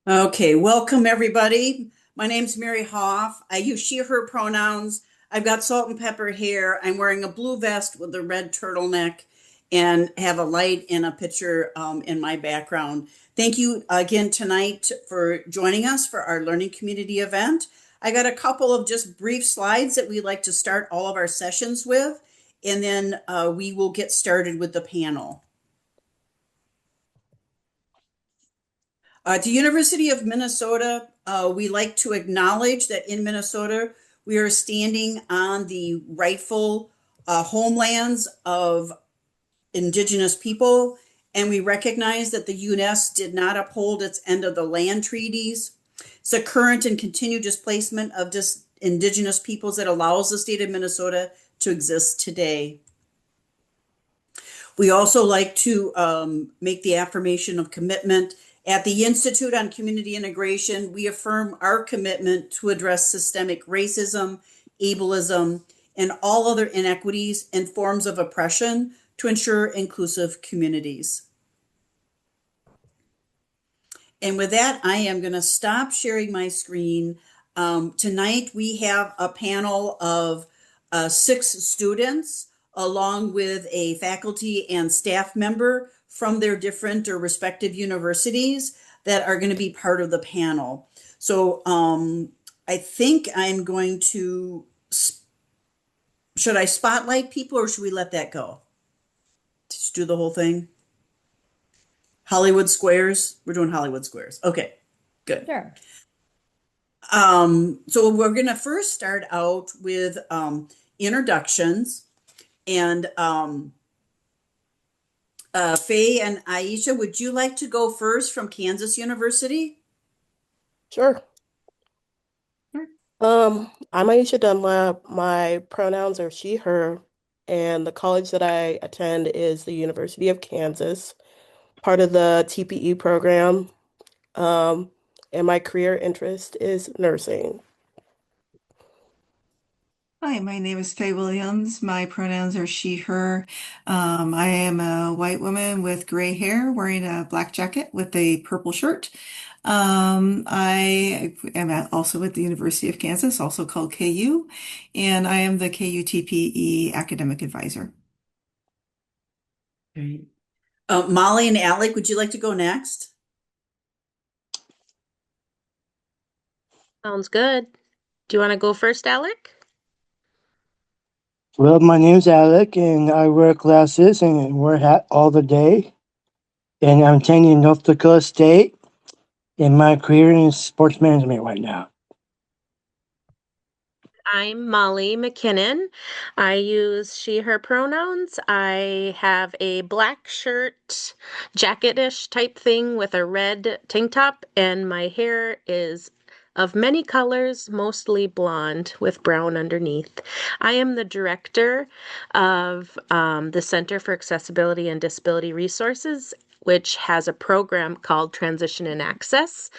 Okay, welcome everybody. My name's Mary Hoff. I use she, her pronouns. I've got salt and pepper hair. I'm wearing a blue vest with a red turtleneck and have a light and a picture in my background. Thank you again tonight for joining us for our learning community event. I got a couple of just brief slides that we like to start all of our sessions with, and then we will get started with the panel. At the University of Minnesota, we like to acknowledge that in Minnesota, we are standing on the rightful homelands of Indigenous people, and we recognize that the UNESCO did not uphold its end of the land treaties. It's the current and continued displacement of Indigenous peoples that allows the state of Minnesota to exist today. We also like to make the affirmation of commitment. At the Institute on Community Integration, we affirm our commitment to address systemic racism, ableism, and all other inequities and forms of oppression to ensure inclusive communities. And with that, I am going to stop sharing my screen. Tonight, we have a panel of 6 students, along with a faculty and staff member from their different or respective universities that are going to be part of the panel. So I think I'm going to, should I spotlight people or should we let that go? Just do the whole thing? Hollywood Squares? We're doing Hollywood Squares. Okay, good. Sure. So we're going to first start out with introductions. And Faye and Ayesha, would you like to go first from Kansas University? Sure. I'm Ayesha Dunlap. My pronouns are she, her, and the college that I attend is the University of Kansas, part of the TPE program. And my career interest is nursing. Hi, my name is Faye Williams. My pronouns are she, her. I am a white woman with gray hair wearing a black jacket with a purple shirt. I am also at the University of Kansas, also called KU, and I am the KU TPE academic advisor. Great. Molly and Alec, would you like to go next? Sounds good. Do you want to go first, Alec? Well, my name's Alec, and I wear glasses and wear a hat all the day. And I'm attending North Dakota State, and my career is sports management right now. I'm Molly McKinnon. I use she, her pronouns. I have a black shirt, jacket-ish type thing with a red tank top, and my hair is of many colors, mostly blonde with brown underneath. I am the director of the Center for Accessibility and Disability Resources, which has a program called Transition and Access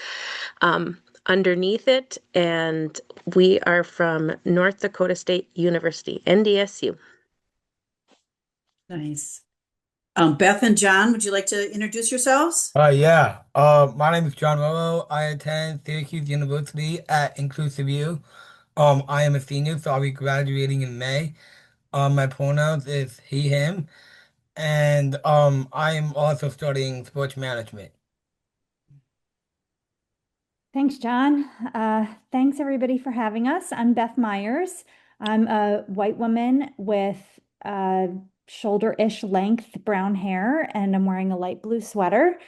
underneath it, and we are from North Dakota State University, NDSU. Nice. Beth and John, would you like to introduce yourselves? Yeah. My name is John Rolo. I attend Syracuse University at Inclusive U. I am a senior, so I'll be graduating in May. My pronouns is he, him, and I am also studying sports management. Thanks, John. Thanks, everybody, for having us. I'm Beth Myers. I'm a white woman with shoulder-ish length brown hair, and I'm wearing a light blue sweater.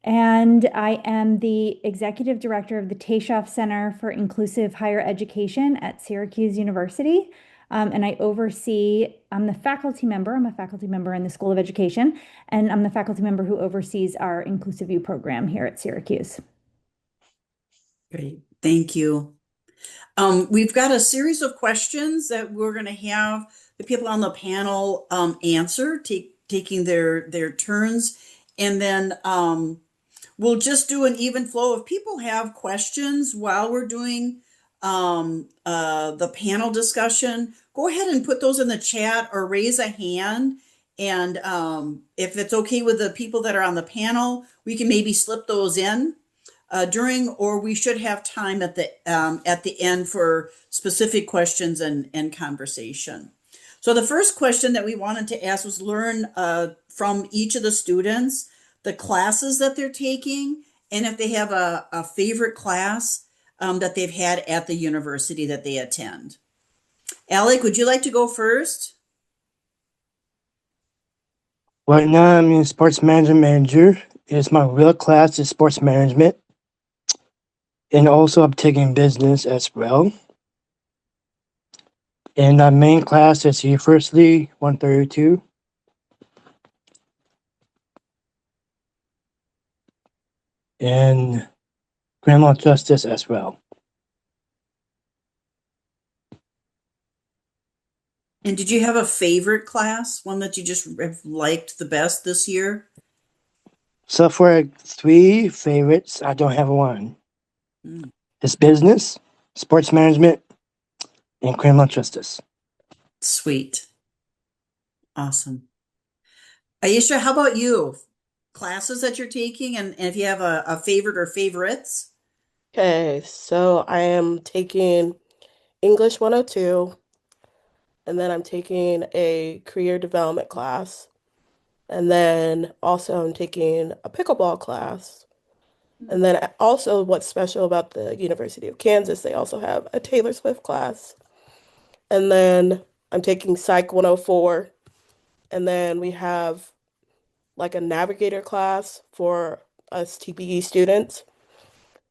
And I am the executive director of the Tayshoff Center for Inclusive Higher Education at Syracuse University. And I oversee, I'm a faculty member in the School of Education, and I'm the faculty member who oversees our Inclusive U program here at Syracuse. Great, thank you. We've got a series of questions that we're going to have the people on the panel answer, taking their turns, and then we'll just do an even flow. If people have questions while we're doing the panel discussion, go ahead and put those in the chat or raise a hand. And if it's okay with the people that are on the panel, we can maybe slip those in. during, or we should have time at the end for specific questions and conversation. So the first question that we wanted to ask was learn from each of the students the classes that they're taking, and if they have a favorite class that they've had at the university that they attend. Alec, would you like to go first? Right now, I'm in sports management major. It's my real class is sports management. And also I'm taking business as well. And my main class is University 132. And criminal justice as well. And did you have a favorite class, one that you just have liked the best this year? So for 3 favorites, I don't have one. It's business, sports management, and criminal justice. Sweet. Awesome. Ayesha, how about you? Classes that you're taking, and if you have a favorite or favorites? Okay, so I am taking English 102, and then I'm taking a career development class, and then also I'm taking a pickleball class. And then also what's special about the University of Kansas, they also have a Taylor Swift class. And then I'm taking Psych 104, and then we have like a navigator class for us TPE students.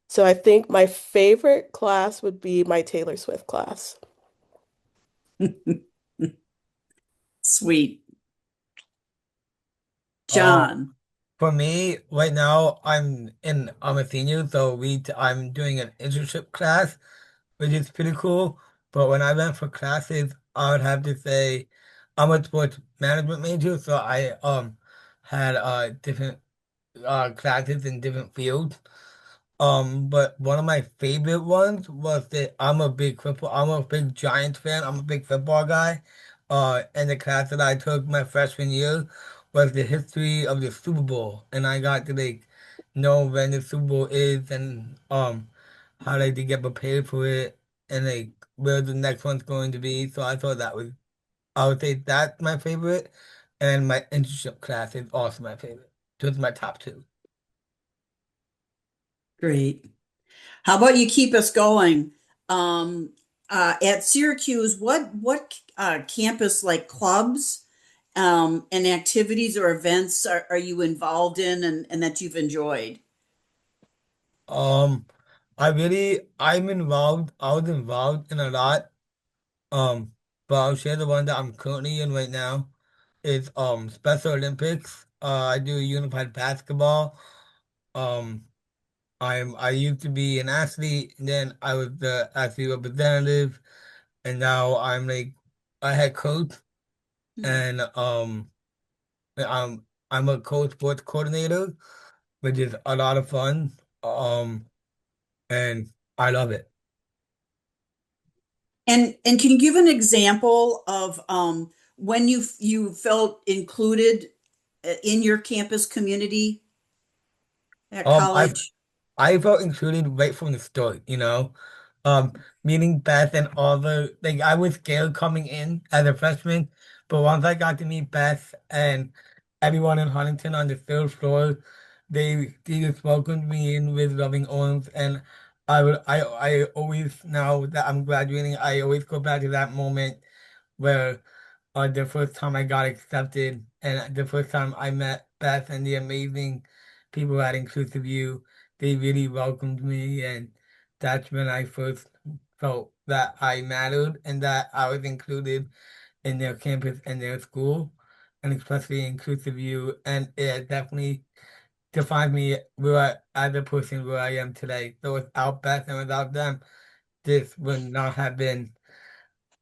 So I think my favorite class would be my Taylor Swift class. Sweet. Um, John. for me, right now, I'm a senior, so I'm doing an internship class, which is pretty cool. But when I went for classes, I would have to say I'm a sports management major, so I had different classes in different fields. But one of my favorite ones was that I'm a big Giants fan. I'm a big football guy. And the class that I took my freshman year was the history of the Super Bowl, and I got to like know when the Super Bowl is and how like to get prepared for it and like where the next one's going to be. So I thought I would say that's my favorite, and my internship class is also my favorite. Those are my top 2. Great. How about you keep us going? Um, at Syracuse, what campus like clubs and activities or events are you involved in and that you've enjoyed? Um, I was involved in a lot. Um, but I'll share the one that I'm currently in right now. Is Special Olympics. I do unified basketball. Um, I used to be an athlete, and then I was the athlete representative, and now I'm like a head coach, Hmm. and I'm a co-sports coordinator, which is a lot of fun. And I love it. And can you give an example of when you felt included in your campus community at Um, I college? I felt included right from the start, you know. Meeting Beth and all the like I was scared coming in as a freshman, but once I got to meet Beth and everyone in Huntington on the third floor, they just welcomed me in with loving arms, and I always, now that I'm graduating, I always go back to that moment where the first time I got accepted and the first time I met Beth and the amazing people at Inclusive U. They really welcomed me, and that's when I first felt that I mattered and that I was included in their campus and their school, and especially Inclusive U. And it definitely defined me as a person where I am today. So without Beth and without them, this would not have been.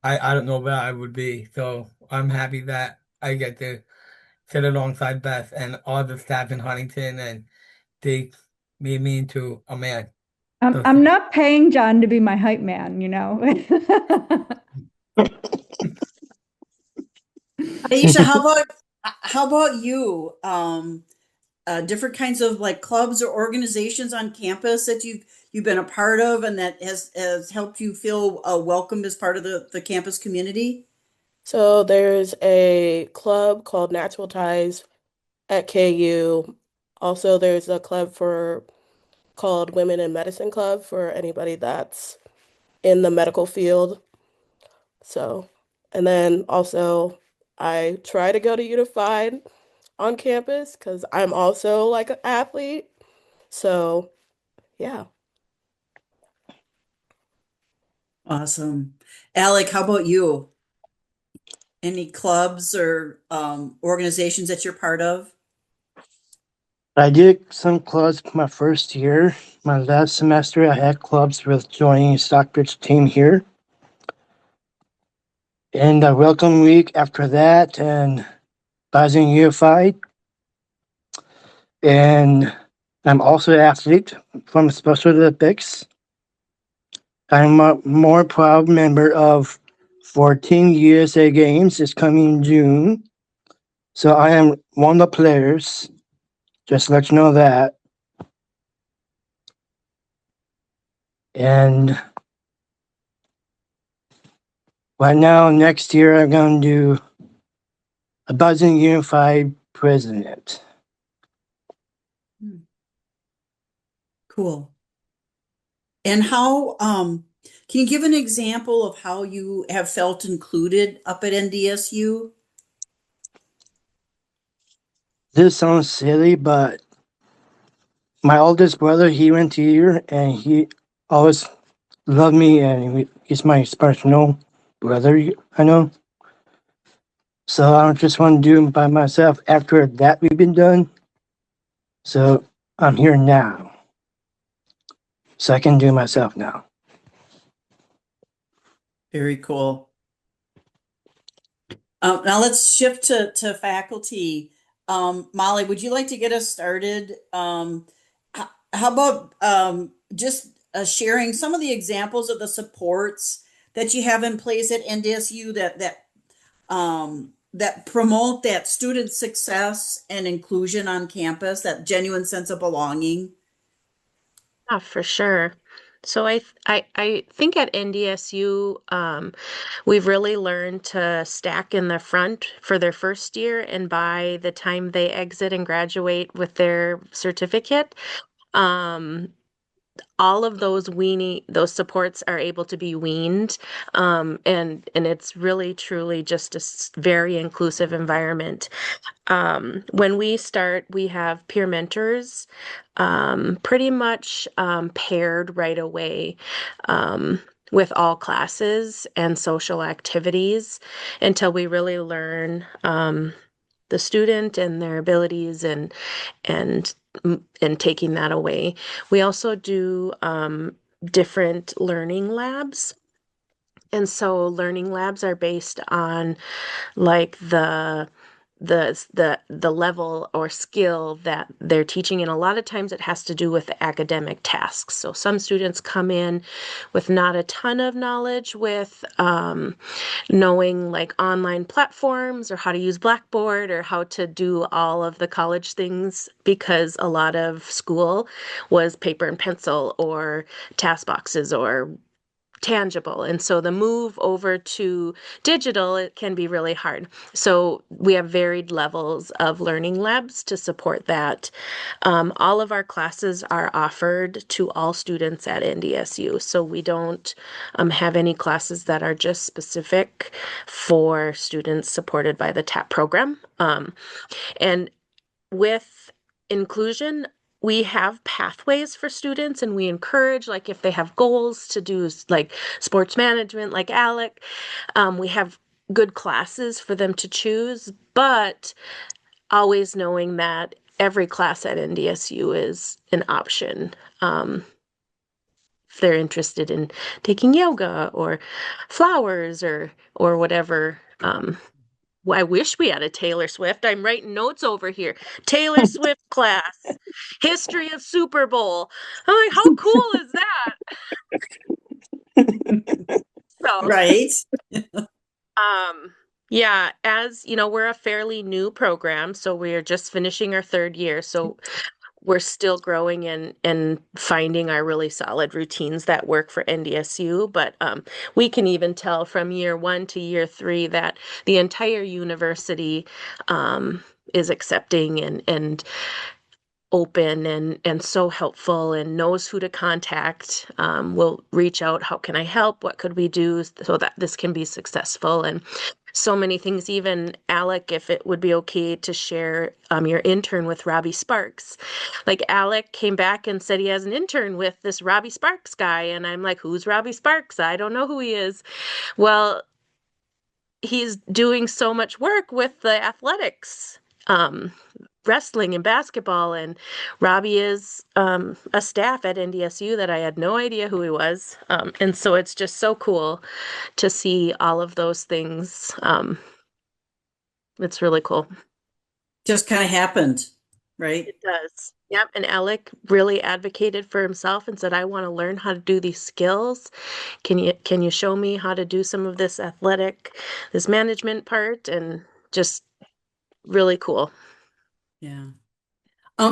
I don't know where I would be. So I'm happy that I get to sit alongside Beth and all the staff in Huntington, and they made me into a man. So I'm not paying John to be my hype man, you know. Aisha, how about you? different kinds of like clubs or organizations on campus that you've been a part of and that has helped you feel welcomed as part of the campus community? So there's a club called Natural Ties at KU. Also, there's a club for called Women in Medicine Club for anybody that's in the medical field. So, and then also I try to go to Unified on campus because I'm also like an athlete. So, yeah. Awesome. Alec, how about you? Any clubs or organizations that you're part of? I did some clubs my first year. My last semester, I had clubs with joining Stockbridge team here. And the welcome week after that, and Rising Unified. And I'm also an athlete from Special Olympics. I'm a more proud member of 14 USA Games this coming June. So I am one of the players. Just to let you know that. And right now, next year, I'm going to do a Buzzing Unified president. Cool. And how can you give an example of how you have felt included up at NDSU? This sounds silly, but my oldest brother, he went to here and he always loved me, and he's my personal brother, I know. So I don't just want to do it by myself after that we've been done. So I'm here now. So I can do it myself now. Very cool. Now let's shift to faculty. Molly, would you like to get us started? How about just sharing some of the examples of the supports that you have in place at NDSU that promote that student success and inclusion on campus, that genuine sense of belonging? Yeah, for sure. So I think at NDSU, we've really learned to stack in the front for their first year, and by the time they exit and graduate with their certificate, um, all of those supports are able to be weaned, and it's really truly just a very inclusive environment. When we start, we have peer mentors, pretty much paired right away, um, with all classes and social activities until we really learn the student and their abilities and and taking that away. We also do different learning labs. And so learning labs are based on like the level or skill that they're teaching, and a lot of times it has to do with the academic tasks. So some students come in with not a ton of knowledge with knowing like online platforms or how to use Blackboard or how to do all of the college things, because a lot of school was paper and pencil or task boxes or tangible. And so the move over to digital, it can be really hard. So we have varied levels of learning labs to support that. All of our classes are offered to all students at NDSU. So we don't have any classes that are just specific for students supported by the TAP program. And with inclusion, we have pathways for students, and we encourage, like if they have goals to do like sports management like Alec, we have good classes for them to choose, but always knowing that every class at NDSU is an option. If they're interested in taking yoga or flowers or whatever. I wish we had a Taylor Swift. I'm writing notes over here. Taylor Swift class, history of Super Bowl. I'm like, how cool is that? So, Right. um, Yeah, as you know, we're a fairly new program, so we're just finishing our third year. So we're still growing and finding our really solid routines that work for NDSU. But we can even tell from year one to year three that the entire university is accepting and open and so helpful and knows who to contact. Will reach out. How can I help? What could we do so that this can be successful? And so many things. Even Alec, if it would be okay to share your intern with Robbie Sparks. Like Alec came back and said he has an intern with this Robbie Sparks guy, and I'm like, who's Robbie Sparks? I don't know who he is. Well, he's doing so much work with the athletics. Wrestling and basketball, and Robbie is a staff at NDSU that I had no idea who he was, and so it's just so cool to see all of those things. It's really cool. Just kind of happened, right? It does. Yep. And Alec really advocated for himself and said, I want to learn how to do these skills. Can you show me how to do some of this this management part? And just really cool. Yeah.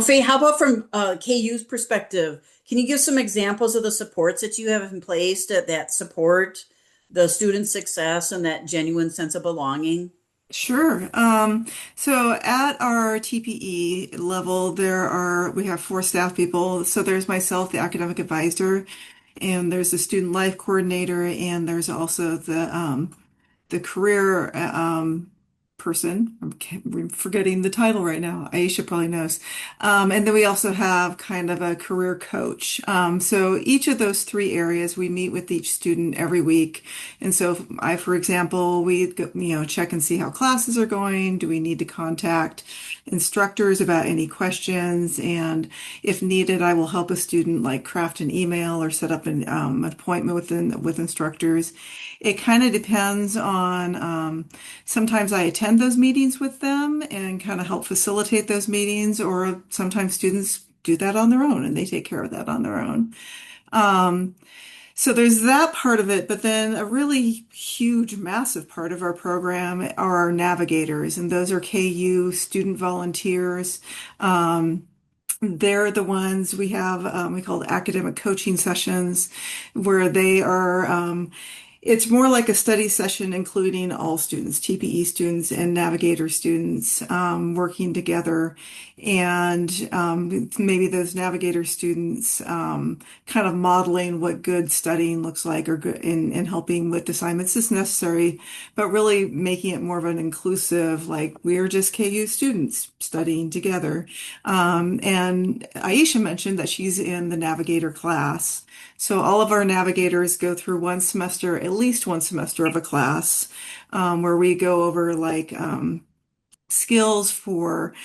Faye, how about from KU's perspective? Can you give some examples of the supports that you have in place that support the student success and that genuine sense of belonging? Sure. So at our TPE level, we have 4 staff people. So there's myself, the academic advisor, and there's the student life coordinator, and there's also the career person. I'm forgetting the title right now. Ayesha probably knows. And then we also have kind of a career coach. So each of those 3 areas, we meet with each student every week. And so for example, we check and see how classes are going. Do we need to contact instructors about any questions? And if needed, I will help a student like craft an email or set up an appointment with instructors. It kind of depends on, sometimes I attend those meetings with them and kind of help facilitate those meetings, or sometimes students do that on their own and they take care of that on their own. So there's that part of it, but then a really huge, massive part of our program are our navigators, and those are KU student volunteers. They're the ones we have, we call it academic coaching sessions, where they are, it's more like a study session, including all students, TPE students and navigator students, working together. And maybe those navigator students kind of modeling what good studying looks like, or good in helping with assignments is necessary, but really making it more of an inclusive, like we're just KU students studying together. And Ayesha mentioned that she's in the navigator class. So all of our navigators go through at least one semester of a class, where we go over like skills for,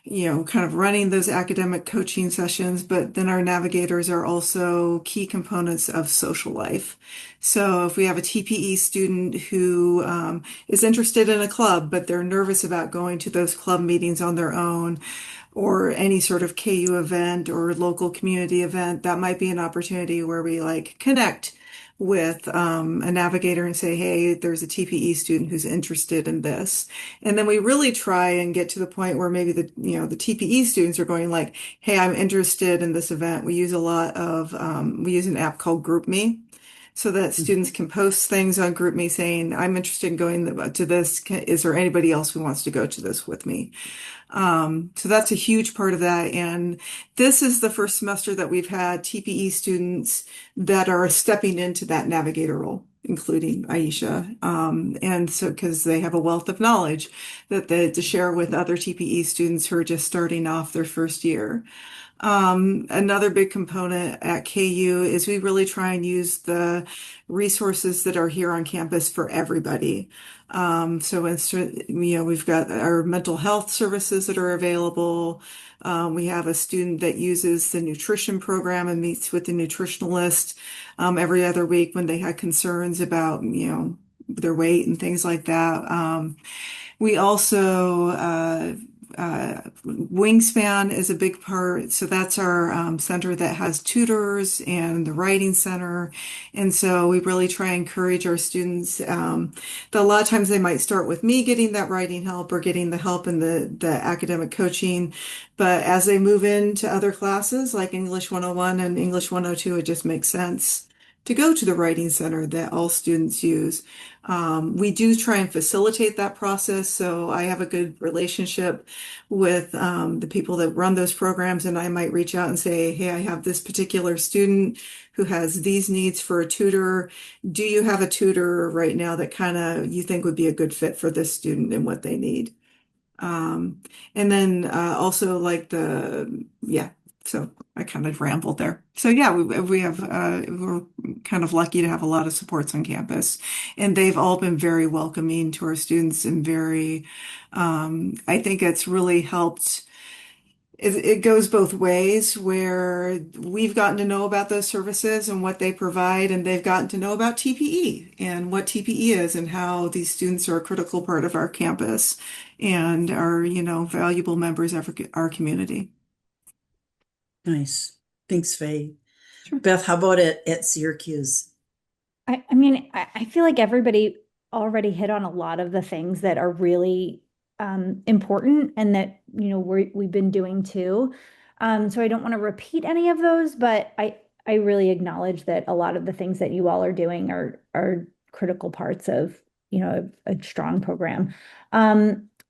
kind of running those academic coaching sessions. But then our navigators are also key components of social life. So if we have a TPE student who is interested in a club, but they're nervous about going to those club meetings on their own, or any sort of KU event or local community event, that might be an opportunity where we like connect with a navigator and say, hey, there's a TPE student who's interested in this. And then we really try and get to the point where maybe the TPE students are going like, hey, I'm interested in this event. We use we use an app called GroupMe, so that students can post things on GroupMe saying, I'm interested in going to this. Is there anybody else who wants to go to this with me? So that's a huge part of that. And this is the first semester that we've had TPE students that are stepping into that navigator role, including Ayesha. And so, because they have a wealth of knowledge to share with other TPE students who are just starting off their first year. Another big component at KU is we really try and use the resources that are here on campus for everybody. So we've got our mental health services that are available. We have a student that uses the nutrition program and meets with the nutritionalist every other week when they had concerns about, their weight and things like that. We also Wingspan is a big part. So that's our center that has tutors and the writing center. And so we really try and encourage our students. A lot of times they might start with me getting that writing help or getting the help in the academic coaching. But as they move into other classes like English 101 and English 102, it just makes sense to go to the writing center that all students use. We do try and facilitate that process. So I have a good relationship with the people that run those programs, and I might reach out and say, hey, I have this particular student who has these needs for a tutor. Do you have a tutor right now that kind of you think would be a good fit for this student and what they need? And then also like so I kind of rambled there. So yeah, we have we're kind of lucky to have a lot of supports on campus, and they've all been very welcoming to our students and very, I think it's really helped. It goes both ways where we've gotten to know about those services and what they provide, and they've gotten to know about TPE and what TPE is and how these students are a critical part of our campus and are, valuable members of our community. Nice. Thanks, Faye. Sure. Beth, how about at Syracuse? I mean, I feel like everybody already hit on a lot of the things that are really important and that, we've been doing too. So I don't want to repeat any of those, but I really acknowledge that a lot of the things that you all are doing are critical parts of, a strong program.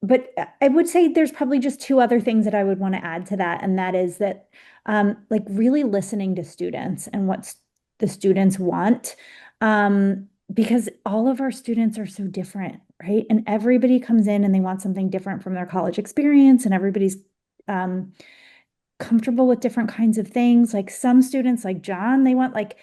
But I would say there's probably just two other things that I would want to add to that, and that is that like really listening to students and what the students want. Because all of our students are so different, right? And everybody comes in and they want something different from their college experience, and everybody's comfortable with different kinds of things. Like some students, like John, they want like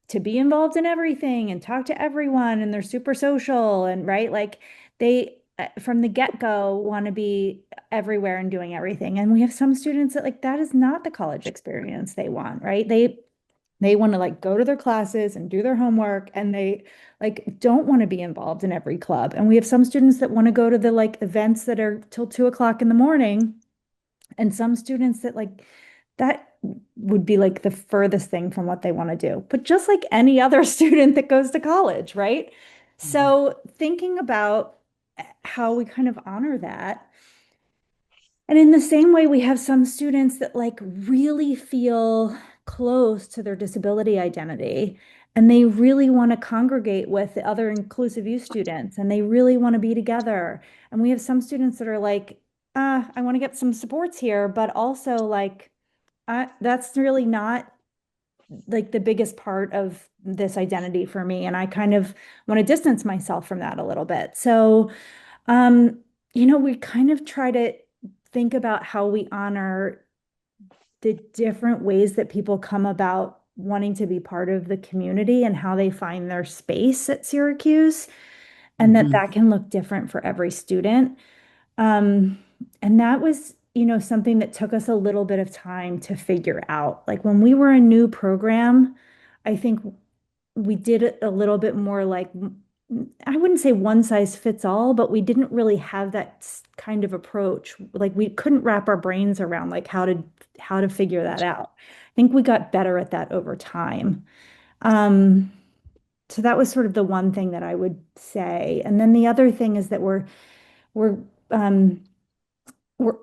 to be involved in everything and talk to everyone, and they're super social and right, like they from the get-go want to be everywhere and doing everything. And we have some students that like that is not the college experience they want, right? They want to like go to their classes and do their homework, and they like don't want to be involved in every club. And we have some students that want to go to the like events that are till 2 o'clock in the morning, and some students that like that would be like the furthest thing from what they want to do. But just like any other student that goes to college, right? So thinking about how we kind of honor that. And in the same way, we have some students that like really feel close to their disability identity, and they really want to congregate with the other inclusive youth students, and they really want to be together. And we have some students that are like, I want to get some supports here, but also like, that's really not like the biggest part of this identity for me. And I kind of want to distance myself from that a little bit. So, we kind of try to think about how we honor the different ways that people come about wanting to be part of the community and how they find their space at Syracuse, and that can look different for every student. And that was, something that took us a little bit of time to figure out. Like when we were a new program, I think we did it a little bit more like, I wouldn't say one size fits all, but we didn't really have that kind of approach. Like we couldn't wrap our brains around like how to figure that out. I think we got better at that over time. So that was sort of the one thing that I would say. And then the other thing is that we're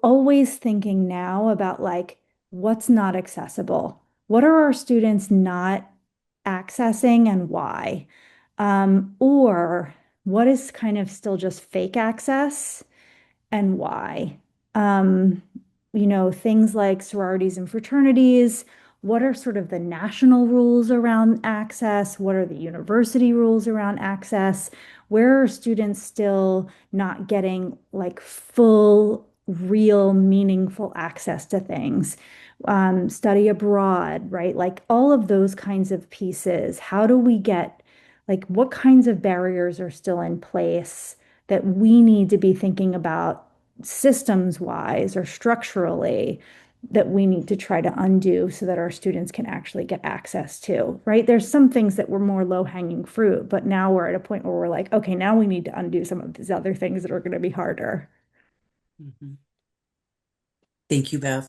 always thinking now about like what's not accessible. What are our students not accessing and why? Or what is kind of still just fake access and why? Things like sororities and fraternities. What are sort of the national rules around access? What are the university rules around access? Where are students still not getting like full, real, meaningful access to things? Study abroad, right? Like all of those kinds of pieces. How do we get, like, what kinds of barriers are still in place that we need to be thinking about systems wise or structurally that we need to try to undo so that our students can actually get access to, right? There's some things that were more low hanging fruit, but now we're at a point where we're like, okay, now we need to undo some of these other things that are going to be harder. Thank you, Beth.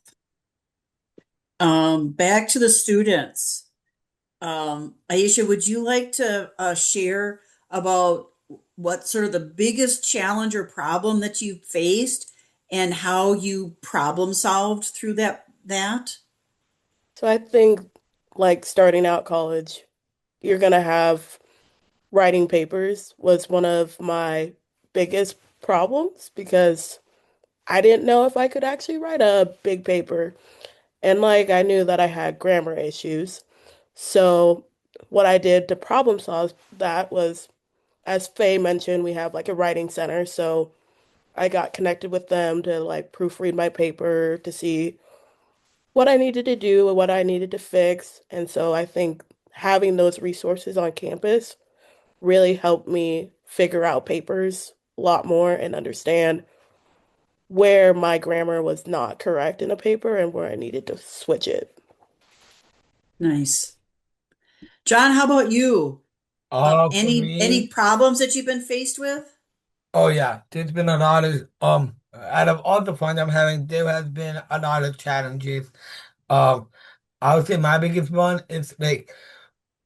Back to the students. Ayesha, would you like to share about what sort of the biggest challenge or problem that you faced and how you problem solved through that? So I think like starting out college, you're gonna have writing papers was one of my biggest problems because I didn't know if I could actually write a big paper. And like I knew that I had grammar issues. So what I did to problem solve that was, as Faye mentioned, we have like a writing center. So I got connected with them to like proofread my paper to see what I needed to do and what I needed to fix. And so I think having those resources on campus really helped me figure out papers a lot more and understand where my grammar was not correct in a paper and where I needed to switch it. Nice. John, how about you? For Any me, problems that you've been faced with? oh yeah, there's been a lot of out of all the fun I'm having, there has been a lot of challenges. Um, I would say my biggest one is like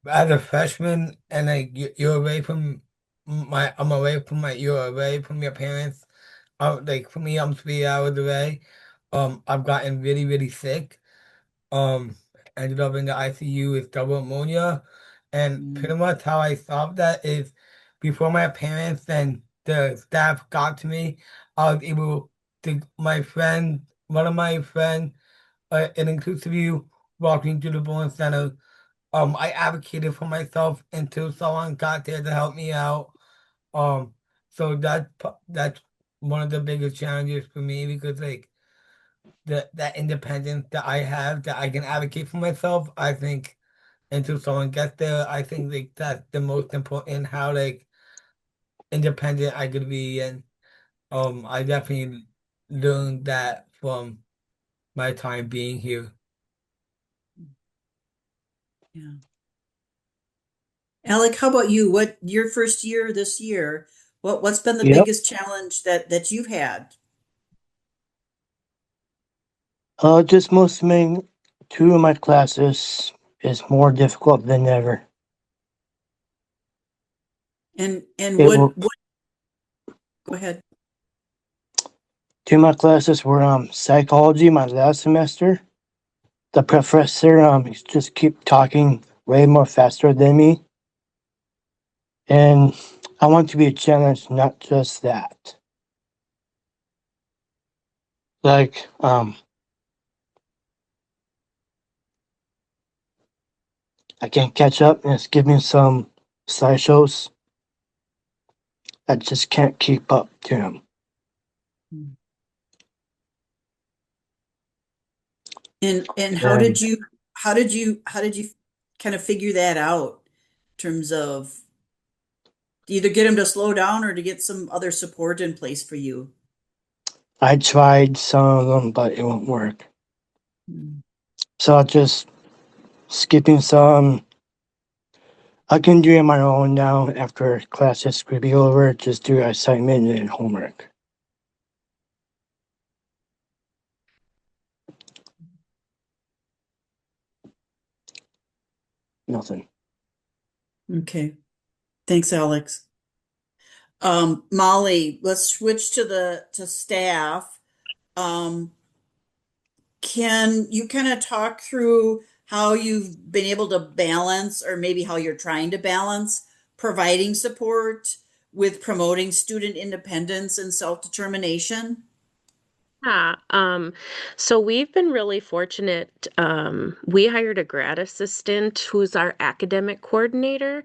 as a freshman and like you're away from I'm away from you're away from your parents. Like for me, I'm 3 hours away. I've gotten really, really sick. Um, Ended up in the ICU with double pneumonia. And Mm, pretty much how I solved that is before my parents and the staff got to me, I was able to, one of my friend, in Inclusive U, walking through the Bowling Center. I advocated for myself until someone got there to help me out. Um, so that's one of the biggest challenges for me because like that independence that I have that I can advocate for myself, I think until someone gets there, I think like that's the most important how like independent I could be and I definitely learned that from my time being here. yeah. Alec, how about you? What your first year this year? What's been the Yep. biggest challenge that you've had? Just most of my two of my classes is more difficult than ever. And It will what go ahead. Two of my classes were psychology my last semester. The professor he just keep talking way more faster than me. And I want to be a challenge, not just that. Like I can't catch up and it's giving some slideshows. I just can't keep up to him. And And how did you kind of figure that out in terms of either get him to slow down or to get some other support in place for you? I tried some of them, but it won't work. Mm. So I just skipping some. I can do it on my own now after class is going to be over. Just do assignment and homework. Nothing. Okay. Thanks, Alex. Molly, let's switch to to staff. Um, can you kind of talk through how you've been able to balance, or maybe how you're trying to balance, providing support with promoting student independence and self-determination? Yeah, so we've been really fortunate. We hired a grad assistant who's our academic coordinator,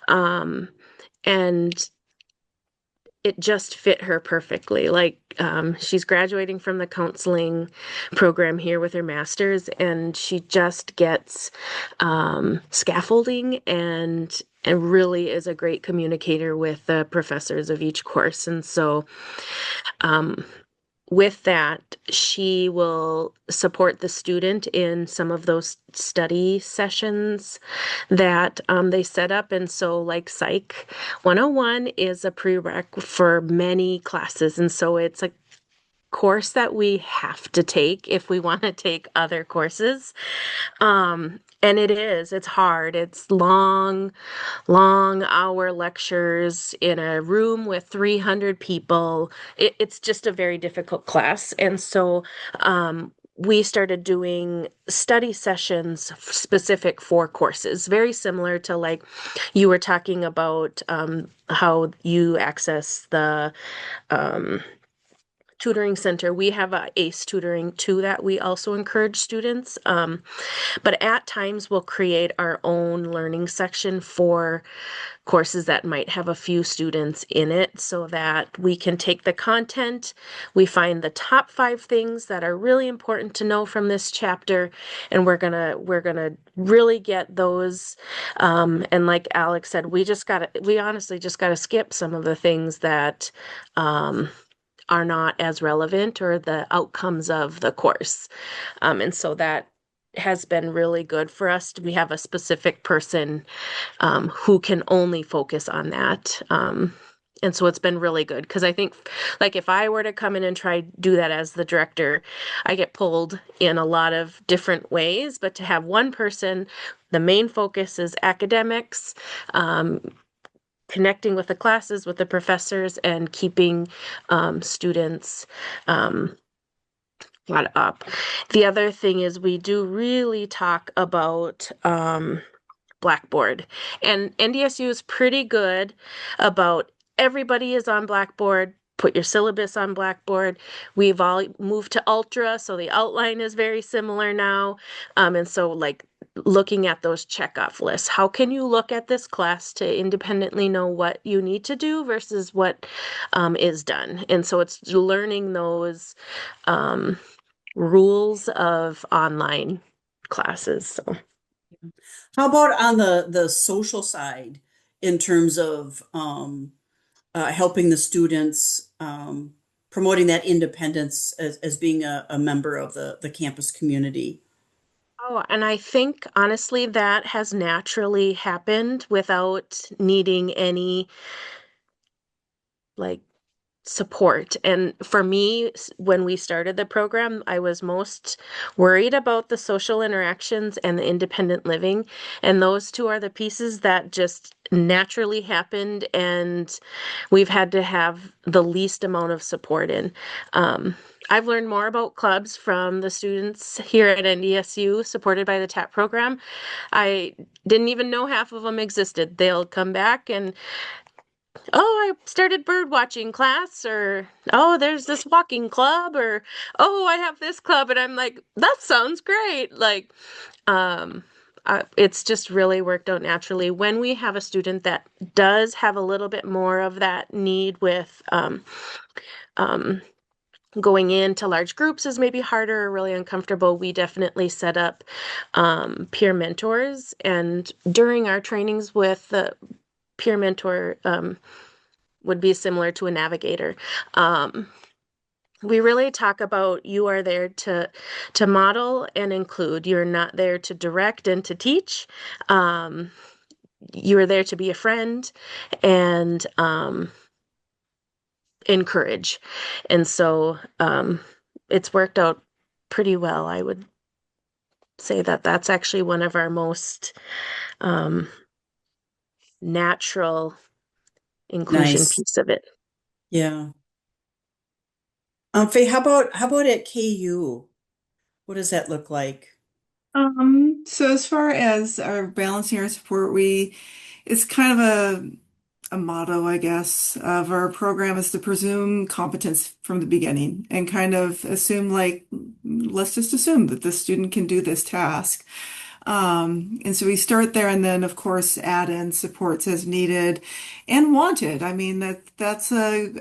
um, and it just fit her perfectly. Like, she's graduating from the counseling program here with her master's, and she just gets scaffolding and really is a great communicator with the professors of each course. And so, um, with that, she will support the student in some of those study sessions that they set up. And so, like Psych 101 is a prereq for many classes. And so it's like course that we have to take if we want to take other courses. And it's hard. It's long, long hour lectures in a room with 300 people. It's just a very difficult class. And so, we started doing study sessions specific for courses, very similar to like you were talking about how you access the tutoring center. We have a ACE tutoring too that we also encourage students. But at times we'll create our own learning section for courses that might have a few students in it so that we can take the content. We find the top 5 things that are really important to know from this chapter, and we're gonna really get those. And like Alex said, we honestly just gotta skip some of the things that are not as relevant or the outcomes of the course. And so that has been really good for us. We have a specific person who can only focus on that. And so it's been really good because I think, like, if I were to come in and try do that as the director, I get pulled in a lot of different ways. But to have one person, the main focus is academics, connecting with the classes, with the professors, and keeping students caught up. The other thing is we do really talk about Blackboard, and NDSU is pretty good about everybody is on Blackboard. Put your syllabus on Blackboard. We've all moved to Ultra, so the outline is very similar now. And so, like, looking at those checkoff lists, how can you look at this class to independently know what you need to do versus what is done? And so it's learning those rules of online classes. So. How about on the social side in terms of helping the students, promoting that independence as being a member of the campus community? Oh, and I think honestly that has naturally happened without needing any like support. And for me, when we started the program, I was most worried about the social interactions and the independent living. And those two are the pieces that just naturally happened, and we've had to have the least amount of support in. I've learned more about clubs from the students here at NDSU, supported by the TAP program. I didn't even know half of them existed. They'll come back and oh, I started bird watching class, or oh, there's this walking club, or oh, I have this club, and I'm like, that sounds great. Like, it's just really worked out naturally. When we have a student that does have a little bit more of that need with going into large groups is maybe harder or really uncomfortable, we definitely set up peer mentors. And during our trainings with the peer mentor, would be similar to a navigator. We really talk about you are there to model and include. You're not there to direct and to teach. You are there to be a friend and encourage. And so it's worked out pretty well. I would say that that's actually one of our most natural inclusion Nice. piece of it. Yeah. Faye, how about at KU? What does that look like? So as far as our balancing our support, it's kind of a motto, I guess, of our program is to presume competence from the beginning and kind of assume like, let's just assume that the student can do this task. And so we start there and then of course add in supports as needed and wanted. I mean, that's a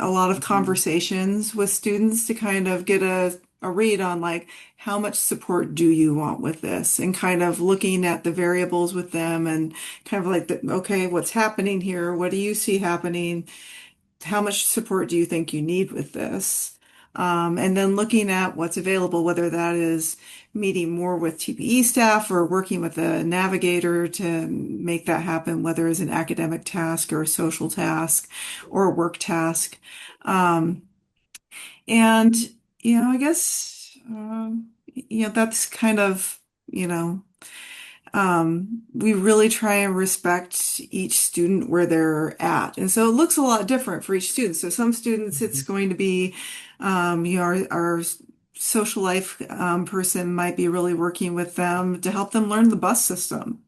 lot of conversations with students to kind of get a read on like how much support do you want with this and kind of looking at the variables with them and kind of like okay, what's happening here? What do you see happening? How much support do you think you need with this? And then looking at what's available, whether that is meeting more with TPE staff or working with a navigator to make that happen, whether it's an academic task or a social task or a work task. And, I guess, that's kind of, you know, we really try and respect each student where they're at. And so it looks a lot different for each student. So some students, it's going to be, our social life person might be really working with them to help them learn the bus system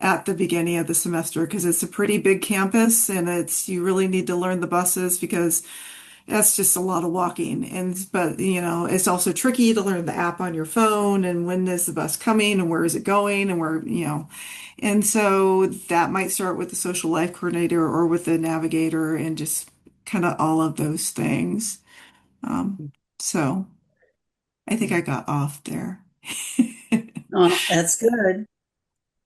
at the beginning of the semester because it's a pretty big campus and you really need to learn the buses because that's just a lot of walking. But it's also tricky to learn the app on your phone and when is the bus coming and where is it going and and so that might start with the social life coordinator or with the navigator and just kind of all of those things. So I think I got off there. Oh, that's good.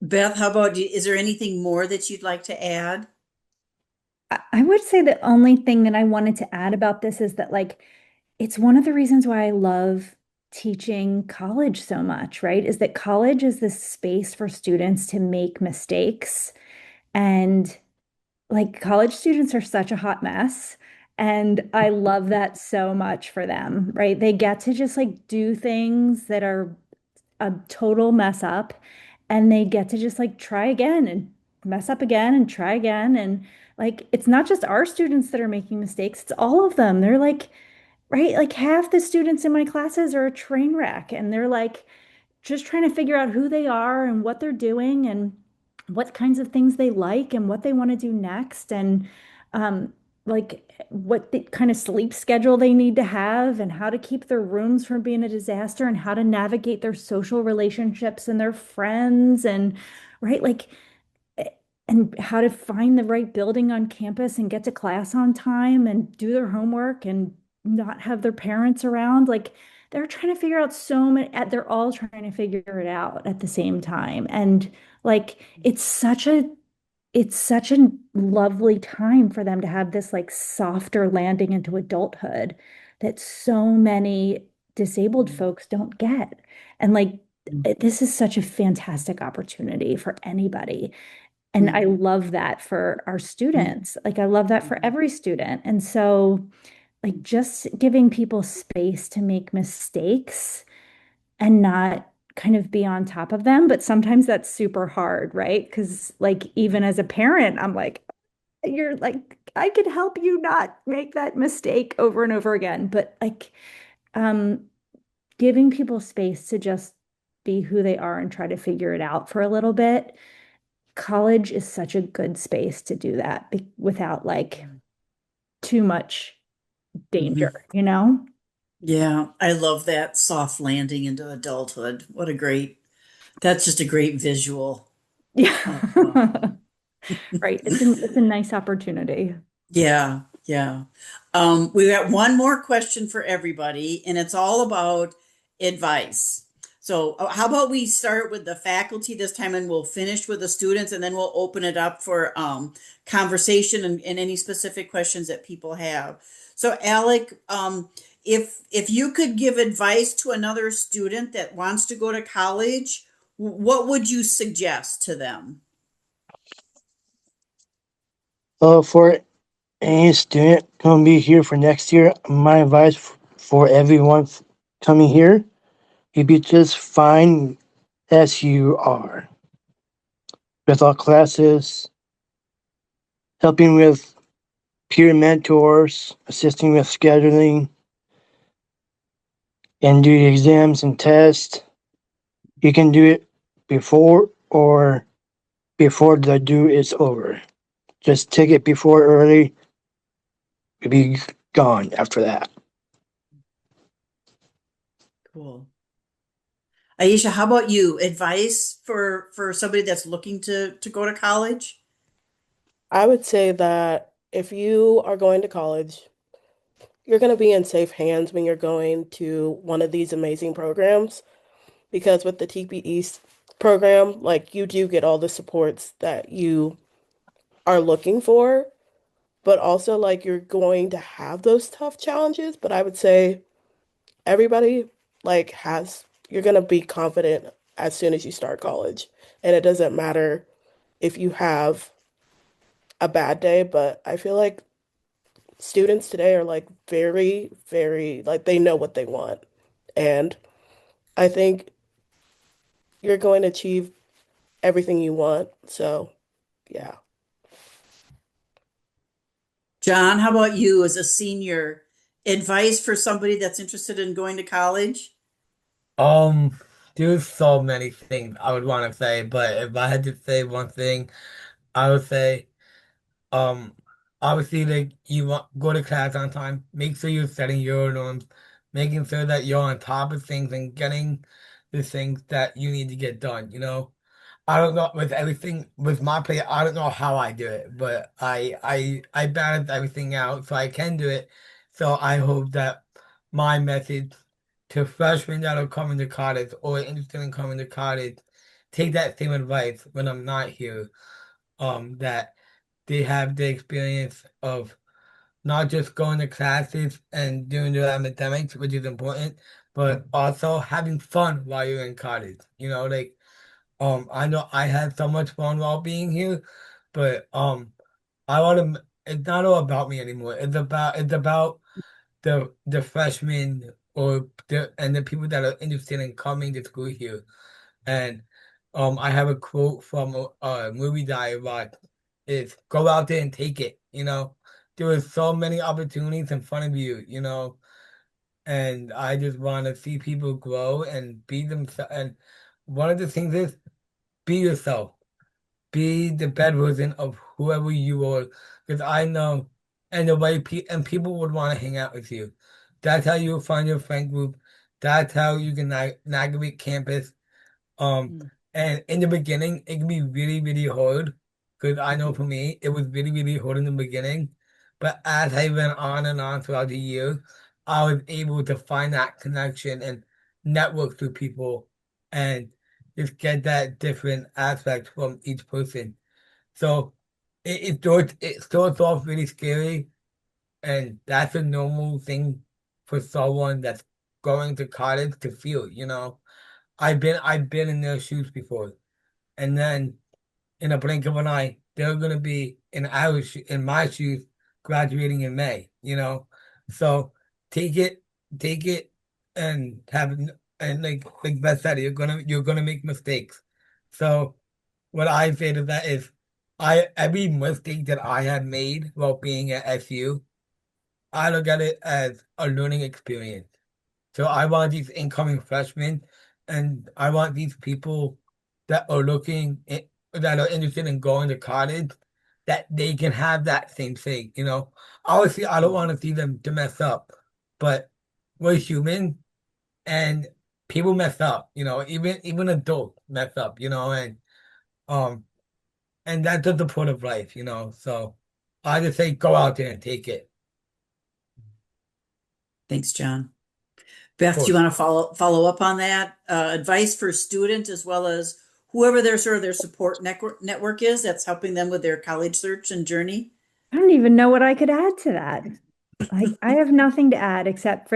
Beth, how about you? Is there anything more that you'd like to add? I would say the only thing that I wanted to add about this is that, like, it's one of the reasons why I love teaching college so much, right? Is that college is this space for students to make mistakes. And like, college students are such a hot mess. And I love that so much for them, right? They get to just like do things that are a total mess up and they get to just like try again and mess up again and try again. And like, it's not just our students that are making mistakes, it's all of them. They're like, right? Like, half the students in my classes are a train wreck and they're like just trying to figure out who they are and what they're doing and what kinds of things they like and what they want to do next. And um, like what the kind of sleep schedule they need to have and how to keep their rooms from being a disaster and how to navigate their social relationships and their friends and right, like and how to find the right building on campus and get to class on time and do their homework and not have their parents around. Like, they're trying to figure out so many, they're all trying to figure it out at the same time. And like, it's such a lovely time for them to have this like softer landing into adulthood that so many disabled folks don't get. And like, this is such a fantastic opportunity for anybody. And I love that for our students. Like, I love that for every student. And so, like, just giving people space to make mistakes and not kind of be on top of them. But sometimes that's super hard, right? Because, like, even as a parent, I'm like, you're like, I could help you not make that mistake over and over again. But, like, um, giving people space to just be who they are and try to figure it out for a little bit. College is such a good space to do that without like too much Mhm. danger, you know? Yeah, I love that soft landing into adulthood. That's just a great visual. Yeah. Of, Right. It's a nice opportunity. yeah, yeah. We got one more question for everybody, and it's all about advice. So, how about we start with the faculty this time, and we'll finish with the students, and then we'll open it up for conversation and any specific questions that people have. So, Alec, if you could give advice to another student that wants to go to college, what would you suggest to them? For any student gonna be here for next year, my advice for everyone coming here, you be just fine as you are. With all classes, helping with peer mentors, assisting with scheduling, and do the exams and tests. You can do it before or before the due is over. Just take it before early, you'll be gone after that. Cool. Ayesha, how about you? Advice for somebody that's looking to go to college? I would say that if you are going to college, you're going to be in safe hands when you're going to one of these amazing programs because with the TPE program, like you do get all the supports that you are looking for, but also like you're going to have those tough challenges. But I would say everybody like you're going to be confident as soon as you start college. And it doesn't matter if you have a bad day, but I feel like students today are like very, very, like they know what they want. And I think you're going to achieve everything you want. So, yeah. John, how about you as a senior? Advice for somebody that's interested in going to college? Um, there's so many things I would want to say, but if I had to say one thing, I would say, um, obviously, like you want go to class on time. Make sure you're setting your norms, making sure that you're on top of things and getting the things that you need to get done. I don't know with everything with my play. I don't know how I do it, but I balance everything out so I can do it. So I hope that my message to freshmen that are coming to college or interested in coming to college, take that same advice when I'm not here. That they have the experience of not just going to classes and doing their academics, which is important, but also having fun while you're in college. Like I know I had so much fun while being here, but I want to. It's not all about me anymore. It's about the freshmen or the people that are interested in coming to school here. And I have a quote from a movie that I watched. It's go out there and take it. There are so many opportunities in front of you. And I just want to see people grow and be themselves. And one of the things is be yourself. Be the best version of whoever you are. Because I know, and the way and people would want to hang out with you. That's how you'll find your friend group. That's how you can navigate campus. Um, Mm. and in the beginning, it can be really, really hard. Because I know for me, it was really, really hard in the beginning. But as I went on and on throughout the year, I was able to find that connection and network through people and just get that different aspect from each person. So it starts off really scary, and that's a normal thing for someone that's going to college to feel. I've been in their shoes before, and then in a blink of an eye, they're gonna be in my shoes, graduating in May. So take it, take it, and like Beth said, you're gonna make mistakes. So what I say to that is, I every mistake that I had made while being at SU, I look at it as a learning experience. So I want these incoming freshmen, and I want these people that are interested in going to college, that they can have that same thing. Obviously, I don't want to see them to mess up, but we're human, and people mess up. Even adults mess up. Um, and that's just the point of life. So I just say go out there and take it, Thanks, John. of Beth, do you course. want to follow up on that? Advice for student as well as whoever their sort of their support network is that's helping them with their college search and journey? I don't even know what I could add to that. I have nothing to add except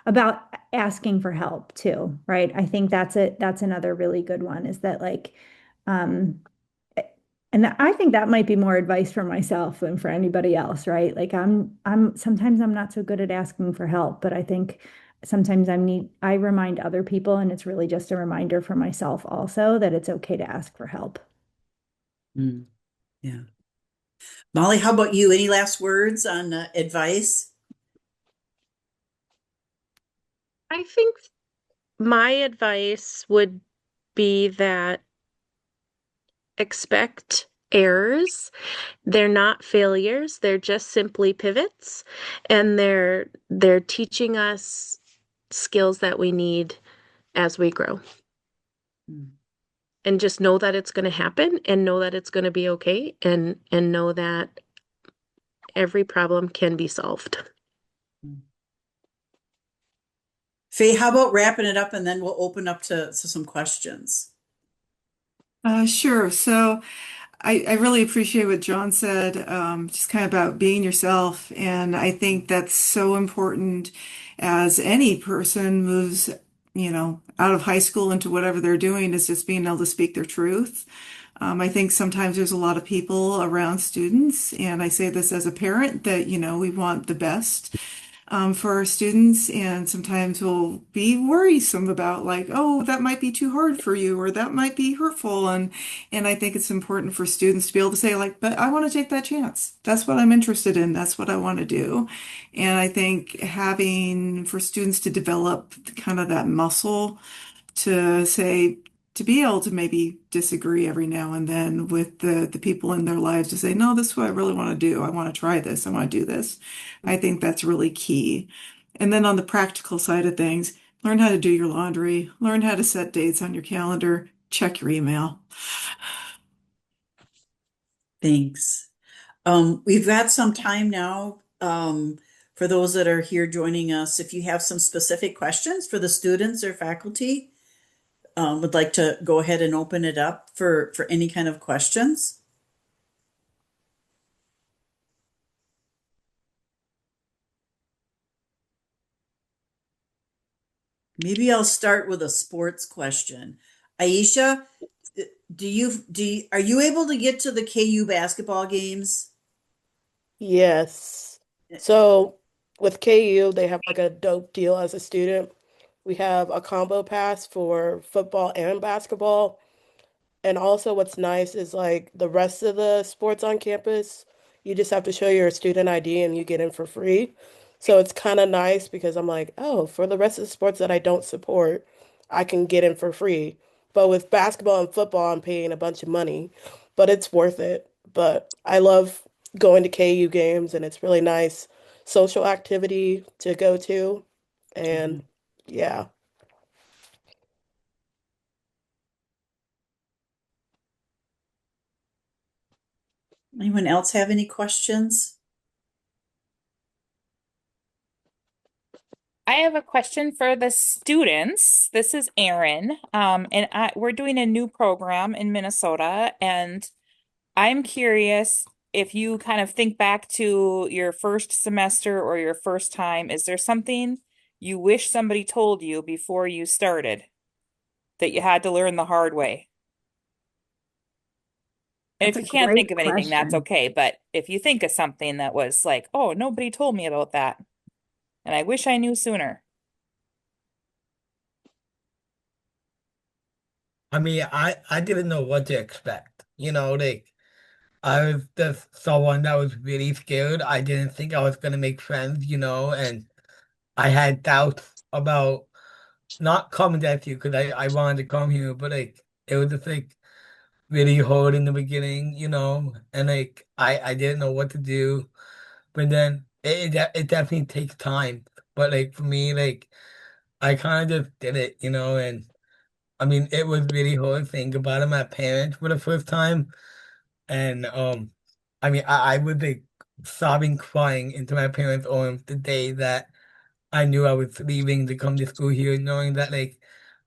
about asking for help too, right? I think that's another really good one is that like um and I think that might be more advice for myself than for anybody else, right? Like I'm sometimes I'm not so good at asking for help, but I think sometimes I remind other people and it's really just a reminder for myself also that it's okay to ask for help. Mm, yeah. Molly, how about you? Any last words on advice? I think my advice would be that expect errors. They're not failures, they're just simply pivots, and they're teaching us skills that we need as we grow. Mm, And just know that it's going to happen and know that it's going to be okay and know that every problem can be solved. mm. Faye, how about wrapping it up and then we'll open up to some questions. Sure. So I really appreciate what John said, just kind of about being yourself. And I think that's so important as any person moves, out of high school into whatever they're doing is just being able to speak their truth. I think sometimes there's a lot of people around students, and I say this as a parent that, we want the best for our students, and sometimes we'll be worrisome about like, oh, that might be too hard for you, or that might be hurtful, and I think it's important for students to be able to say like, but I want to take that chance. That's what I'm interested in. That's what I want to do, and I think having for students to develop kind of that muscle to say to be able to maybe disagree every now and then with the people in their lives to say, no, this is what I really want to do. I want to try this. I want to do this. I think that's really key. And then on the practical side of things, learn how to do your laundry, learn how to set dates on your calendar, check your email. Thanks. We've got some time now for those that are here joining us. If you have some specific questions for the students or faculty, would like to go ahead and open it up for any kind of questions. Maybe I'll start with a sports question. Ayesha, are you able to get to the KU basketball games? Yes. So with KU, they have like a dope deal as a student. We have a combo pass for football and basketball. And also what's nice is like the rest of the sports on campus, you just have to show your student ID and you get in for free. So it's kind of nice because I'm like, oh, for the rest of the sports that I don't support, I can get in for free. But with basketball and football, I'm paying a bunch of money, but it's worth it. But I love going to KU games and it's really nice social activity to go to. And Mhm. yeah. Anyone else have any questions? I have a question for the students. This is Erin. We're doing a new program in Minnesota, and I'm curious if you kind of think back to your first semester or your first time, is there something you wish somebody told you before you started that you had to learn the hard way? And That's if a you can't great think of anything, that's question. okay. But if you think of something that was like, oh, nobody told me about that, and I wish I knew sooner. I mean, I didn't know what to expect. Like I was just someone that was really scared. I didn't think I was gonna make friends, and I had doubts about not coming to SU because I wanted to come here, but like it was just like really hard in the beginning, and like I didn't know what to do. But then it definitely takes time. But like for me, like I kind of just did it, and I mean it was really hard thinking about it. My parents for the first time, and I mean I was like sobbing, crying into my parents' arms the day that I knew I was leaving to come to school here, knowing that like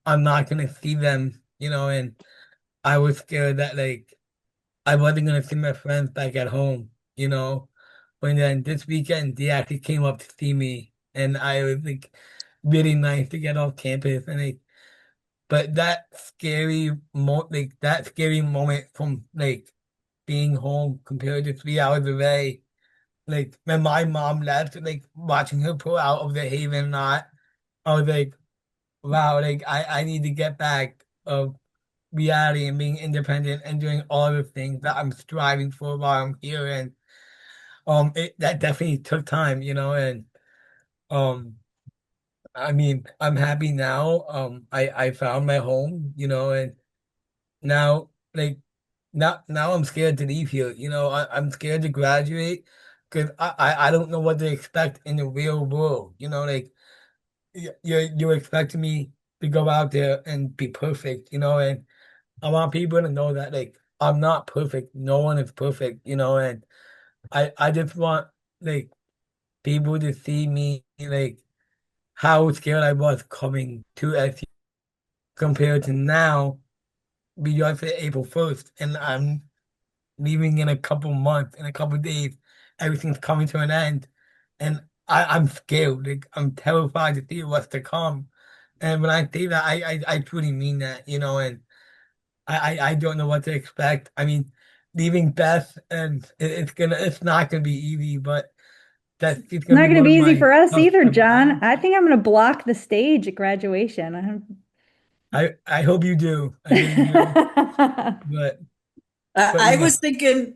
I'm not gonna see them, and I was scared that like I wasn't gonna see my friends back at home, But then this weekend they actually came up to see me, and I was like really nice to get off campus, and like, but that scary moment from like being home compared to 3 hours away, like when my mom left, like watching her pull out of the Haven lot, I was like, wow, like I need to get back of reality and being independent and doing all the things that I'm striving for while I'm here. And that definitely took time, and um I mean I'm happy now. I found my home, and now like now I'm scared to leave here. I'm scared to graduate because I don't know what to expect in the real world. Like you're expecting me to go out there and be perfect, and I want people to know that like I'm not perfect. No one is perfect, and I just want like people to see me like how scared I was coming to SU compared to now. We just hit April 1st, and I'm leaving in a couple months, in a couple days. Everything's coming to an end, and I'm scared. Like I'm terrified to see what's to come. And when I say that, I truly mean that, and I don't know what to expect. I mean, leaving Beth and it's not gonna be easy, but that's it's It's gonna not be going to one of be easy my for us either, toughest John. times. I think I'm going to block the stage at graduation. I hope you do. I really do. But but I yeah. was thinking,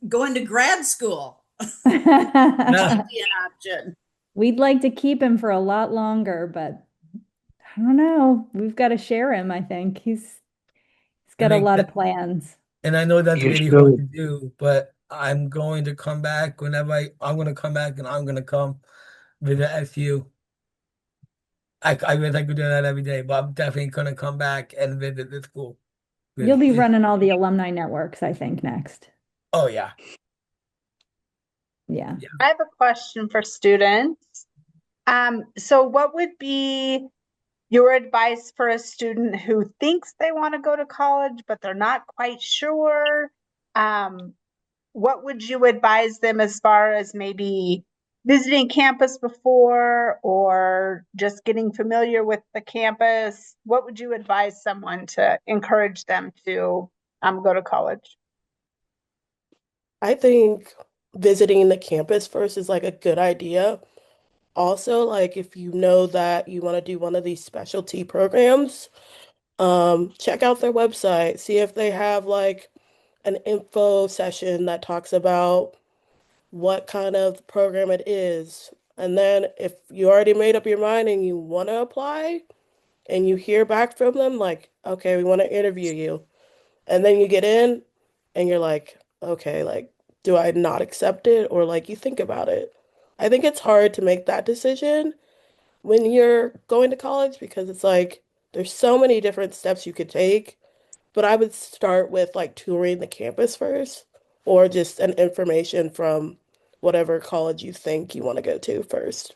going to grad school Yeah. might be an option. We'd like to keep him for a lot longer, but I don't know. We've got to share him, I think. He's got And a I lot of plans. and I know that's You really hard should. to do, but I'm going to come back whenever I'm gonna come back and I'm gonna come visit SU. I wish I could do that every day, but I'm definitely gonna come back and visit the school. You'll 'Cause be running all the alumni networks, I think, next. oh yeah. Yeah. Yeah. I have a question for students. So what would be your advice for a student who thinks they want to go to college, but they're not quite sure? Um, what would you advise them as far as maybe visiting campus before or just getting familiar with the campus? What would you advise someone to encourage them to go to college? I think visiting the campus first is like a good idea. Also, like if you know that you want to do one of these specialty programs, check out their website, see if they have like an info session that talks about what kind of program it is. And then if you already made up your mind and you want to apply and you hear back from them, like, okay, we want to interview you. And then you get in and you're like, okay, like, do I not accept it? Or like you think about it. I think it's hard to make that decision when you're going to college because it's like there's so many different steps you could take. But I would start with like touring the campus first or just an information from whatever college you think you want to go to first.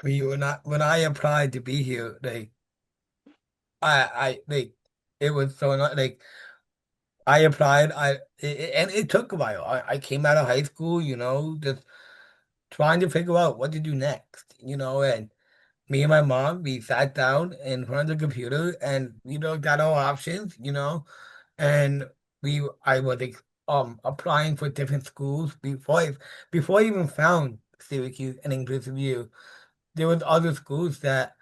When I applied to be here, like it was so not like I applied and it took a while. I came out of high school, just trying to figure out what to do next, and me and my mom, we sat down in front of the computer and got our options, and I was like applying for different schools before I even found Syracuse and Inclusive U. There was other schools that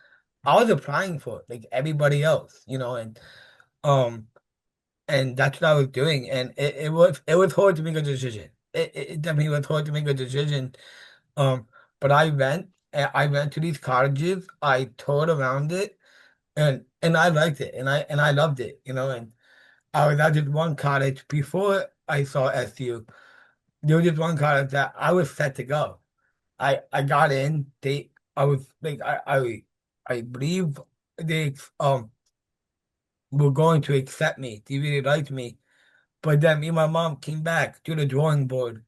I was applying for, like everybody else, um and that's what I was doing, and it was hard to make a decision. It definitely was hard to make a decision. Um, but I went to these colleges, I toured around it, and I liked it, and I loved it, and I was at this one college before I saw SU. There was this one college that I was set to go. I got in. I was like I believe they were going to accept me. They really liked me. But then me and my mom came back to the drawing board.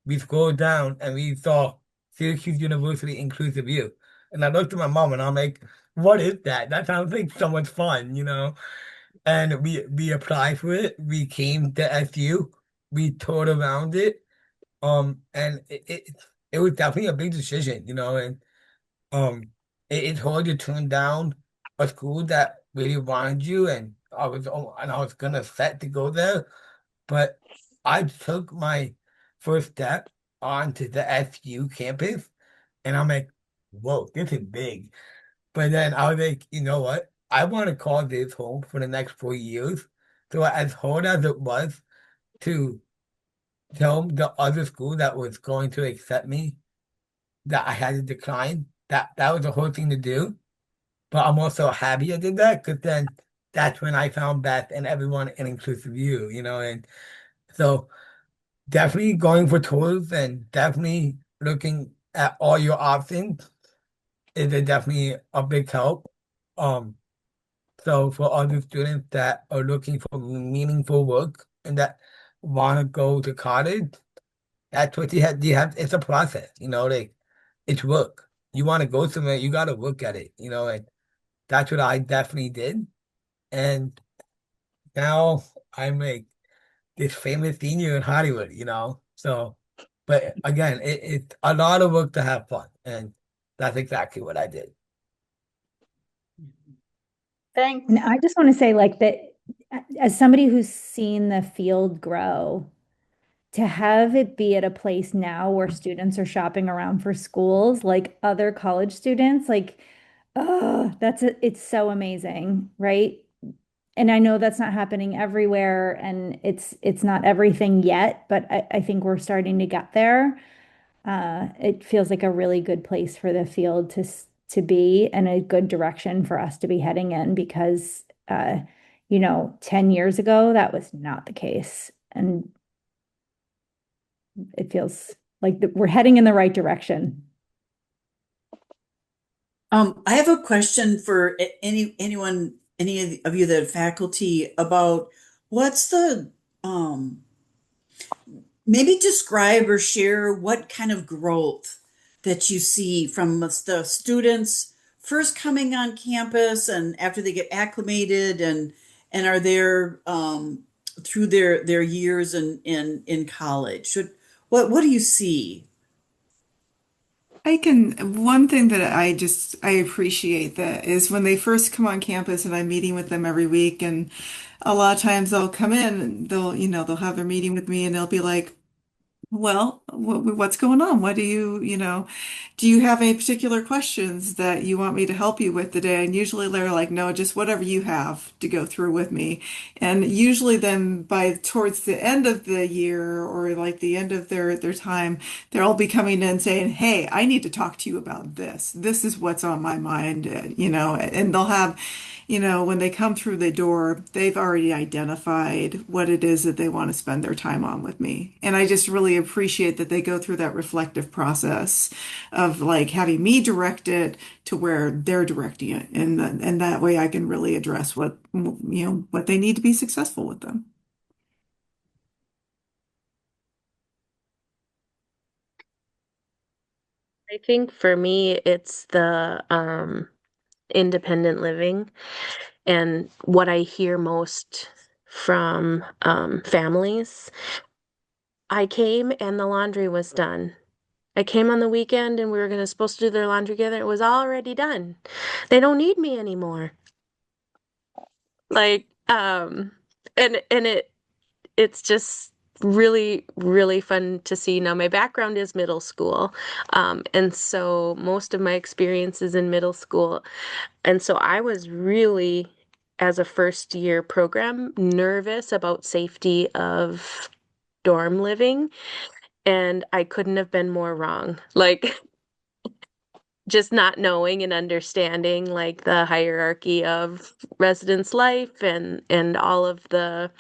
We scrolled down and we saw Syracuse University Inclusive U. And I looked at my mom and I'm like, what is that? That sounds like so much fun. And we applied for it. We came to SU. We toured around it. And it was definitely a big decision, and um it's hard to turn down a school that really wanted you and I was gonna set to go there, but I took my first step onto the SU campus and I'm like, whoa, this is big. But then I was like, you know what? I want to call this home for the next 4 years. So as hard as it was to tell the other school that was going to accept me that I had to decline, that was a hard thing to do. But I'm also happy I did that because then that's when I found Beth and everyone and inclusive you, and so definitely going for tours and definitely looking at all your options is definitely a big help. Um, so for other students that are looking for meaningful work and that want to go to college, that's what you have, it's a process, like it's work. You want to go somewhere, you got to work at it, and that's what I definitely did. And now I'm like this famous senior in Hollywood, you know? So, but again, it's a lot of work to have fun. And that's exactly what I did. Thanks. And I just want to say, like, that as somebody who's seen the field grow, to have it be at a place now where students are shopping around for schools, like other college students, like, oh, it's so amazing, right? And I know that's not happening everywhere, and it's not everything yet, but I think we're starting to get there. It feels like a really good place for the field to be, and a good direction for us to be heading in, because 10 years ago that was not the case, and it feels like we're heading in the right direction. I have a question for any of you that are faculty about what's the maybe describe or share what kind of growth that you see from the students first coming on campus and after they get acclimated and are there through their years in college. What do you see? One thing that I appreciate that is when they first come on campus and I'm meeting with them every week, and a lot of times they'll come in and they'll have their meeting with me and they'll be like, well, what's going on? What do you have any particular questions that you want me to help you with today? And usually they're like, no, just whatever you have to go through with me. And usually then by towards the end of the year or like the end of their time, they'll all be coming in saying, hey, I need to talk to you about this. This is what's on my mind, and they'll have, when they come through the door, they've already identified what it is that they want to spend their time on with me. And I just really appreciate that they go through that reflective process of like having me direct it to where they're directing it. And that way I can really address what they need to be successful with them. I think for me, it's the independent living, and what I hear most from families. I came and the laundry was done. I came on the weekend and we were supposed to do their laundry together. It was already done. They don't need me anymore. Like, it's just really, really fun to see. Now, my background is middle school, and so most of my experience is in middle school. And so I was really, as a first year program, nervous about safety of dorm living, and I couldn't have been more wrong. Like, just not knowing and understanding like the hierarchy of residence life and all of the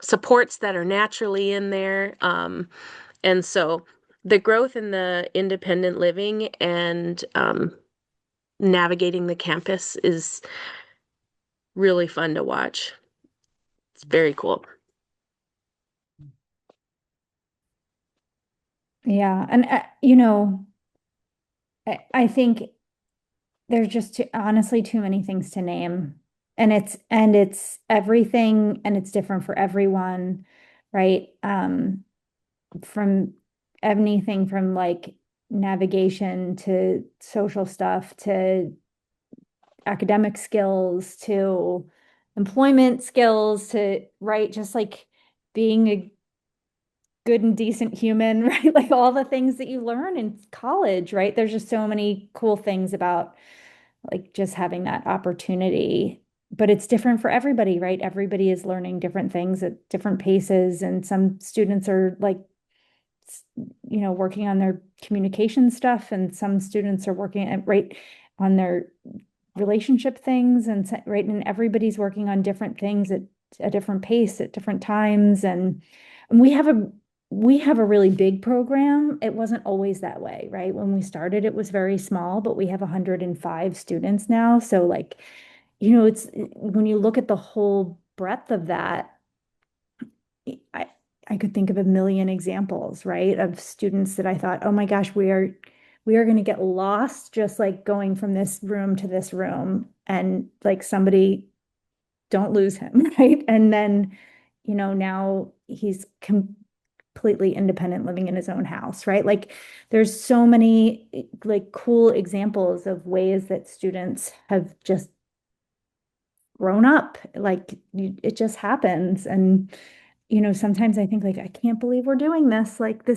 supports that are naturally in there. And so the growth in the independent living and navigating the campus is really fun to watch. It's very cool. Yeah. And, I think there's just honestly too many things to name. And it's everything, and it's different for everyone, right? From anything from like navigation to social stuff to academic skills to employment skills to, right, just like being a good and decent human, right? Like all the things that you learn in college, right? There's just so many cool things about like just having that opportunity. But it's different for everybody, right? Everybody is learning different things at different paces. And some students are like, working on their communication stuff, and some students are working right on their relationship things, and right, and everybody's working on different things at a different pace at different times. And we have a really big program. It wasn't always that way, right? When we started, it was very small, but we have 105 students now. So like, it's when you look at the whole breadth of that, I could think of a million examples, right, of students that I thought, oh my gosh, we are going to get lost just like going from this room to this room, and like somebody, don't lose him, right? And then now he's completely independent, living in his own house, right? Like there's so many like cool examples of ways that students have just grown up. Like it just happens. And, sometimes I think like, I can't believe we're doing this. Like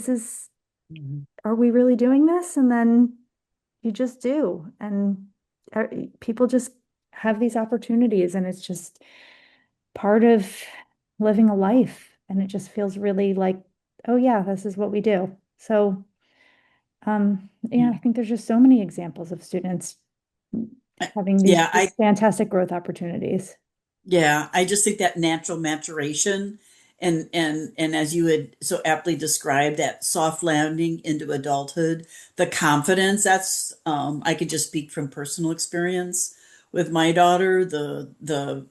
are we really doing this? And then you just do. And people just have these opportunities, and it's just part of living a life. And it just feels really like, oh yeah, this is what we do. So, yeah, I think there's just so many examples of students having these Yeah, just fantastic growth opportunities. I just think that natural maturation and as you had so aptly described, that soft landing into adulthood, the confidence, that's I could just speak from personal experience with my daughter, the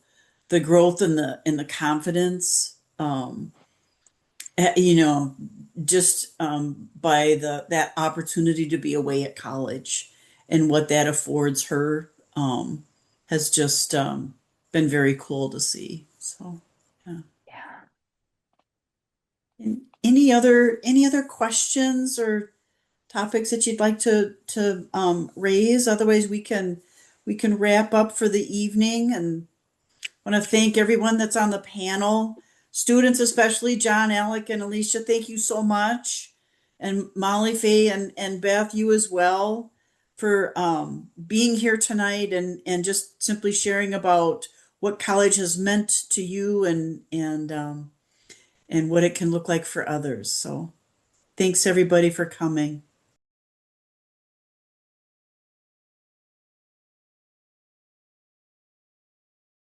growth and the confidence, you know, just by that opportunity to be away at college and what that affords her, has just been very cool to see. So, yeah. Yeah. And any other questions or topics that you'd like to raise? Otherwise, we can wrap up for the evening, and I want to thank everyone that's on the panel, students especially John, Alec, and Alicia. Thank you so much, and Molly, Faye, and Beth, you as well, for being here tonight and just simply sharing about what college has meant to you and what it can look like for others. So thanks everybody for coming.